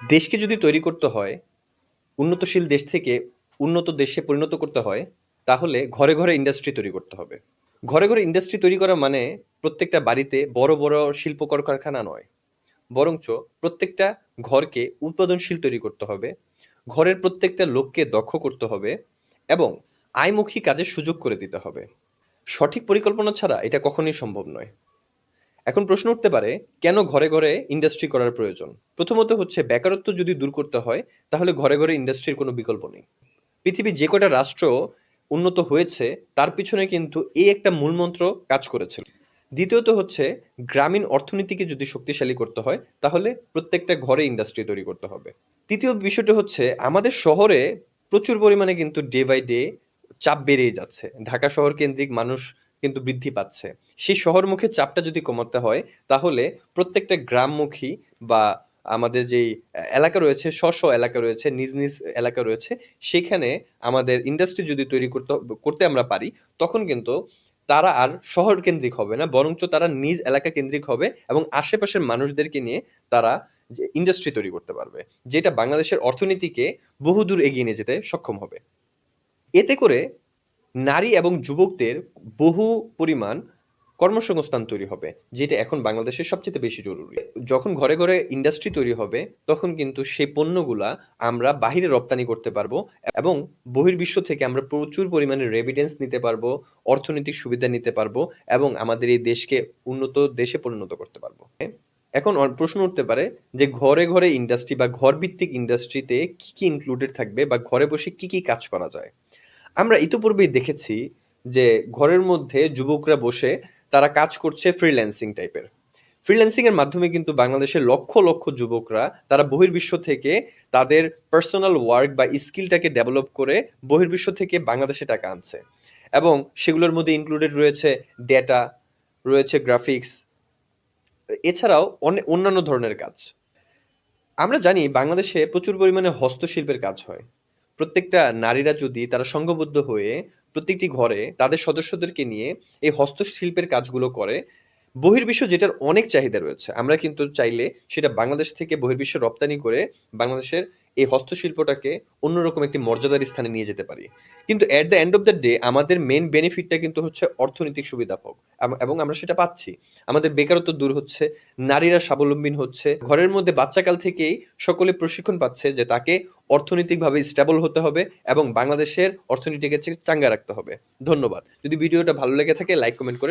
দেশকে যদি তৈরি করতে হয়, উন্নতশীল দেশ থেকে উন্নত দেশে পরিণত করতে হয়, তাহলে ঘরে ঘরে ইন্ডাস্ট্রি তৈরি করতে হবে। ঘরে ঘরে ইন্ডাস্ট্রি তৈরি করা মানে প্রত্যেকটা বাড়িতে বড় বড় শিল্প কলকারখানা নয়, বরঞ্চ প্রত্যেকটা ঘরকে উৎপাদনশীল তৈরি করতে হবে, ঘরের প্রত্যেকটা লোককে দক্ষ করতে হবে এবং আয়মুখী কাজের সুযোগ করে দিতে হবে। সঠিক পরিকল্পনা ছাড়া এটা কখনোই সম্ভব নয়। এখন প্রশ্ন উঠতে পারে, কেন ঘরে ঘরে ইন্ডাস্ট্রি করার প্রয়োজন? প্রথমত হচ্ছে, বেকারত্ব যদি দূর করতে হয়, তাহলে ঘরে ঘরে ইন্ডাস্ট্রির কোনো বিকল্প নেই। পৃথিবীর যে কটা রাষ্ট্র উন্নত হয়েছে, তার পিছনে কিন্তু এই একটা মূলমন্ত্র কাজ করেছিল। দ্বিতীয়ত হচ্ছে, গ্রামীণ অর্থনীতিকে যদি শক্তিশালী করতে হয়, তাহলে প্রত্যেকটা ঘরে ইন্ডাস্ট্রি তৈরি করতে হবে। তৃতীয় বিষয়টা হচ্ছে, আমাদের শহরে প্রচুর পরিমাণে কিন্তু ডে বাই ডে চাপ বেড়েই যাচ্ছে। ঢাকা শহর কেন্দ্রিক মানুষ কিন্তু বৃদ্ধি পাচ্ছে। সেই শহরমুখী চাপটা যদি কমাতে হয়, তাহলে প্রত্যেকটা গ্রামমুখী বা আমাদের যেই এলাকা রয়েছে, স্ব এলাকা রয়েছে, নিজ নিজ এলাকা রয়েছে, সেখানে আমাদের ইন্ডাস্ট্রি যদি তৈরি করতে আমরা পারি, তখন কিন্তু তারা আর শহর কেন্দ্রিক হবে না, বরঞ্চ তারা নিজ এলাকা কেন্দ্রিক হবে এবং আশেপাশের মানুষদেরকে নিয়ে তারা যে ইন্ডাস্ট্রি তৈরি করতে পারবে, যেটা বাংলাদেশের অর্থনীতিকে বহুদূর এগিয়ে নিয়ে যেতে সক্ষম হবে। এতে করে নারী এবং যুবকদের বহু পরিমাণ কর্মসংস্থান তৈরি হবে, যেটা এখন বাংলাদেশের সবচেয়ে বেশি জরুরি। যখন ঘরে ঘরে ইন্ডাস্ট্রি তৈরি হবে, তখন কিন্তু সেই পণ্যগুলা আমরা বাহিরে রপ্তানি করতে পারবো এবং বহির্বিশ্ব থেকে আমরা প্রচুর পরিমাণে রেমিটেন্স নিতে পারবো, অর্থনৈতিক সুবিধা নিতে পারবো এবং আমাদের এই দেশকে উন্নত দেশে পরিণত করতে পারবো। এখন প্রশ্ন উঠতে পারে যে, ঘরে ঘরে ইন্ডাস্ট্রি বা ঘরভিত্তিক ইন্ডাস্ট্রিতে কি কি ইনক্লুডেড থাকবে বা ঘরে বসে কি কি কাজ করা যায়। আমরা ইতিপূর্বেই দেখেছি যে ঘরের মধ্যে যুবকরা বসে তারা কাজ করছে ফ্রিল্যান্সিং টাইপের। ফ্রিল্যান্সিং এর মাধ্যমে কিন্তু বাংলাদেশের লক্ষ লক্ষ যুবকরা তারা বহির্বিশ্ব থেকে তাদের পার্সোনাল ওয়ার্ক বা স্কিলটাকে ডেভেলপ করে বহির্বিশ্ব থেকে বাংলাদেশে টাকা আনছে এবং সেগুলোর মধ্যে ইনক্লুডেড রয়েছে ডেটা, রয়েছে গ্রাফিক্স, এছাড়াও অনেক অন্যান্য ধরনের কাজ। আমরা জানি বাংলাদেশে প্রচুর পরিমাণে হস্তশিল্পের কাজ হয়। প্রত্যেকটা নারীরা যদি তারা সংঘবদ্ধ হয়ে প্রত্যেকটি ঘরে তাদের সদস্যদেরকে নিয়ে এই হস্তশিল্পের কাজগুলো করে, বহির্বিশ্ব যেটার অনেক চাহিদা রয়েছে, আমরা কিন্তু চাইলে সেটা বাংলাদেশ থেকে বহির্বিশ্বে রপ্তানি করে বাংলাদেশের এই হস্তশিল্পটাকে অন্যরকম একটি মর্যাদার স্থানে নিয়ে যেতে পারি। কিন্তু at the end of the day আমাদের মেন বেনিফিটটা কিন্তু হচ্ছে অর্থনৈতিক সুবিধা ভোগ, এবং আমরা সেটা পাচ্ছি। আমাদের বেকারত্ব দূর হচ্ছে, নারীরা স্বাবলম্বী হচ্ছে, ঘরের মধ্যে বাচ্চাকাল থেকেই সকলে প্রশিক্ষণ পাচ্ছে যে তাকে অর্থনৈতিকভাবে স্টেবল হতে হবে এবং বাংলাদেশের অর্থনীতিকে চাঙ্গা রাখতে হবে। ধন্যবাদ। যদি ভিডিওটা ভালো লেগে থাকে, লাইক কমেন্ট করে